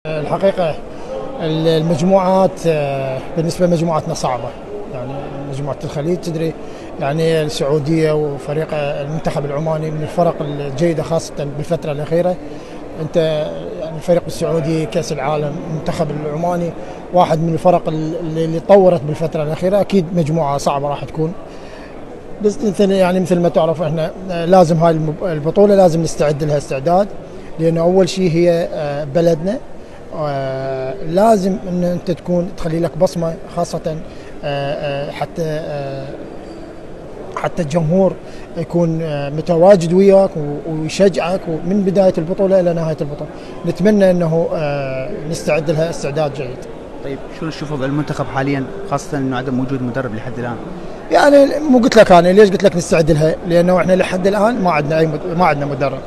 الحقيقة المجموعات بالنسبة لمجموعتنا صعبة، يعني مجموعة الخليج تدري، يعني السعودية وفريق المنتخب العماني من الفرق الجيدة خاصة بالفترة الأخيرة. أنت يعني الفريق السعودي كأس العالم، المنتخب العماني واحد من الفرق اللي طورت بالفترة الأخيرة. أكيد مجموعة صعبة راح تكون، بس مثل ما تعرف احنا لازم هاي البطولة لازم نستعد لها استعداد، لأنه أول شيء هي بلدنا. لازم ان انت تخلي لك بصمه، خاصه حتى الجمهور يكون متواجد وياك ويشجعك من بدايه البطوله الى نهايه البطوله. نتمنى انه نستعد لها استعداد جيد. طيب شو تشوفوا بالمنتخب حاليا، خاصه انه عدم وجود مدرب لحد الان؟ يعني مو قلت لك انا ليش قلت لك نستعد لها؟ لانه احنا لحد الان ما عندنا مدرب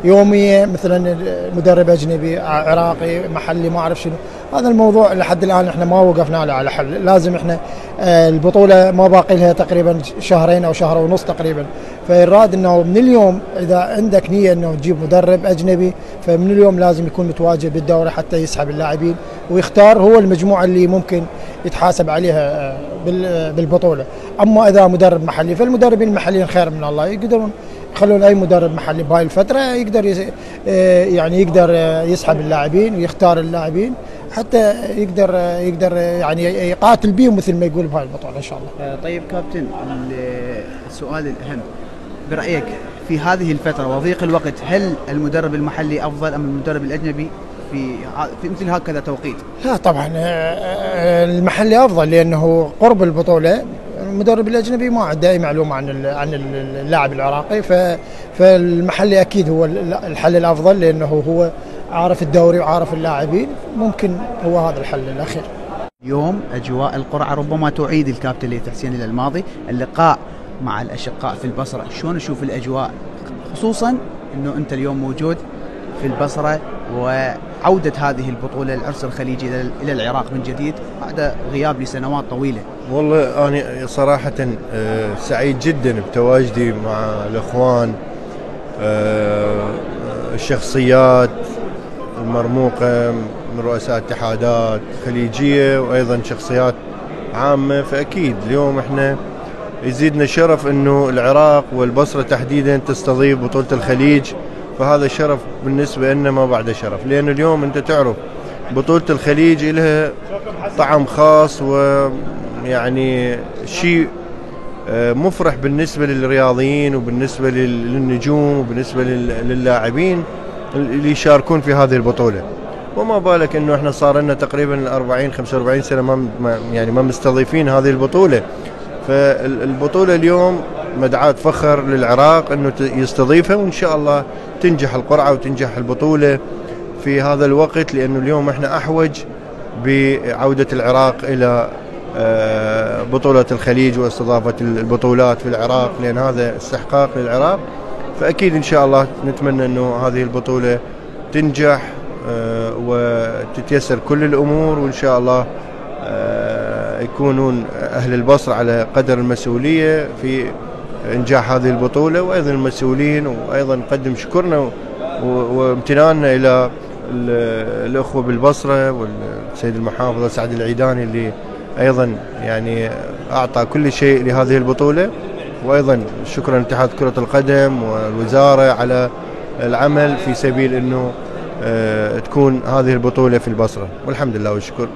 يوميا، مثلا مدرب اجنبي عراقي محلي ما اعرف شنو. هذا الموضوع لحد الان احنا ما وقفنا له على حل. لازم احنا البطوله ما باقي لها تقريبا شهرين او شهر ونص تقريبا، فيراد انه من اليوم اذا عندك نيه انه تجيب مدرب اجنبي، فمن اليوم لازم يكون متواجد بالدوره حتى يسحب اللاعبين ويختار هو المجموعه اللي ممكن يتحاسب عليها بالبطوله. اما اذا مدرب محلي، فالمدربين المحليين خير من الله، يقدرون يخلون اي مدرب محلي بهاي الفتره يقدر يقدر يسحب اللاعبين ويختار اللاعبين حتى يقدر يعني يقاتل بيهم مثل ما يقول بهاي البطوله ان شاء الله. طيب كابتن، السؤال الاهم برايك في هذه الفتره وضيق الوقت، هل المدرب المحلي افضل ام المدرب الاجنبي في مثل هكذا توقيت؟ لا طبعا المحلي افضل، لانه قرب البطوله. المدرب الاجنبي ما عنده اي معلومه عن اللاعب العراقي، فالمحلي اكيد هو الحل الافضل، لانه هو عارف الدوري وعارف اللاعبين. ممكن هو هذا الحل الاخير. اليوم اجواء القرعه ربما تعيد الكابتن ليث حسين الى الماضي، اللقاء مع الاشقاء في البصره، شلون نشوف الاجواء، خصوصا انه انت اليوم موجود في البصره وعودة هذه البطولة العرس الخليجي إلى العراق من جديد بعد غياب لسنوات طويلة؟ والله أنا صراحة سعيد جدا بتواجدي مع الإخوان، الشخصيات المرموقة من رؤساء اتحادات خليجية وأيضا شخصيات عامة. فأكيد اليوم احنا يزيدنا شرف أنه العراق والبصرة تحديدا تستضيف بطولة الخليج، فهذا شرف بالنسبة لنا ما بعد شرف، لأن اليوم أنت تعرف بطولة الخليج لها طعم خاص، ويعني شيء مفرح بالنسبة للرياضيين وبالنسبة للنجوم وبالنسبة للاعبين اللي يشاركون في هذه البطولة. وما بالك أنه احنا صار لنا تقريبا 40-45 سنة ما مستضيفين هذه البطولة. فالبطولة اليوم مدعاة فخر للعراق أنه يستضيفها، وإن شاء الله تنجح القرعة وتنجح البطولة في هذا الوقت، لأنه اليوم احنا أحوج بعودة العراق إلى بطولة الخليج واستضافة البطولات في العراق، لأن هذا استحقاق للعراق. فأكيد إن شاء الله نتمنى أنه هذه البطولة تنجح وتتيسر كل الأمور، وإن شاء الله يكونون أهل البصرة على قدر المسؤولية في إنجاح هذه البطولة، وأيضا المسؤولين، وأيضا نقدم شكرنا وامتناننا إلى الأخوة بالبصرة والسيد المحافظ سعد العيداني اللي أيضا يعني أعطى كل شيء لهذه البطولة، وأيضا شكرا لاتحاد كرة القدم والوزارة على العمل في سبيل أنه تكون هذه البطولة في البصرة، والحمد لله والشكر.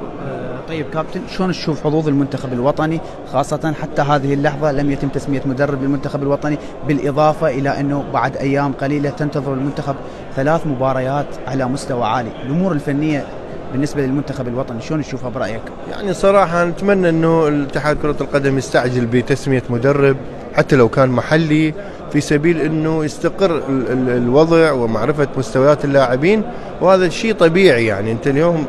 طيب كابتن، شلون تشوف حظوظ المنتخب الوطني، خاصة حتى هذه اللحظة لم يتم تسمية مدرب للمنتخب الوطني، بالإضافة إلى أنه بعد أيام قليلة تنتظر المنتخب 3 مباريات على مستوى عالي، الأمور الفنية بالنسبة للمنتخب الوطني شلون تشوفها برأيك؟ يعني صراحة نتمنى أنه الاتحاد كرة القدم يستعجل بتسمية مدرب حتى لو كان محلي، في سبيل أنه يستقر الوضع ومعرفة مستويات اللاعبين، وهذا شيء طبيعي. يعني أنت اليوم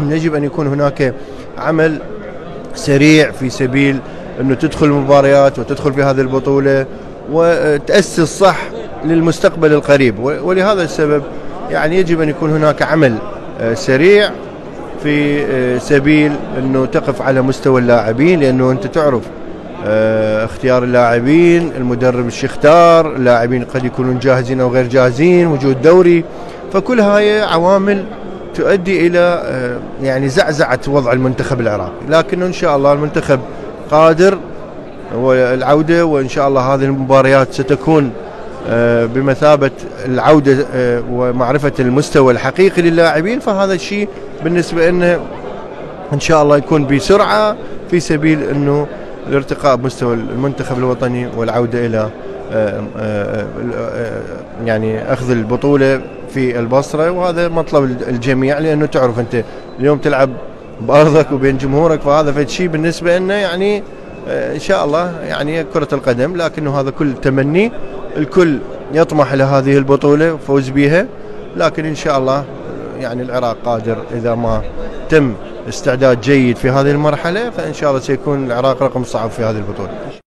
يجب أن يكون هناك عمل سريع في سبيل أنه تدخل مباريات وتدخل في هذه البطولة وتأسس صح للمستقبل القريب، ولهذا السبب يعني يجب أن يكون هناك عمل سريع في سبيل أنه تقف على مستوى اللاعبين، لأنه أنت تعرف اختيار اللاعبين، المدرب ايش يختار، اللاعبين قد يكونون جاهزين أو غير جاهزين، وجود دوري، فكل هاي عوامل تؤدي الى يعني زعزعه وضع المنتخب العراقي، لكنه ان شاء الله المنتخب قادر والعوده، وان شاء الله هذه المباريات ستكون بمثابه العوده ومعرفه المستوى الحقيقي للاعبين. فهذا الشيء بالنسبه لنا ان شاء الله يكون بسرعه في سبيل انه الارتقاء بمستوى المنتخب الوطني والعوده الى يعني اخذ البطوله في البصره، وهذا مطلب الجميع، لانه تعرف انت اليوم تلعب بارضك وبين جمهورك، فهذا فد شيء بالنسبه لنا يعني ان شاء الله يعني كره القدم، لكنه هذا كل تمني، الكل يطمح لهذه البطوله وفوز بها، لكن ان شاء الله يعني العراق قادر اذا ما تم استعداد جيد في هذه المرحله، فان شاء الله سيكون العراق رقم صعب في هذه البطوله.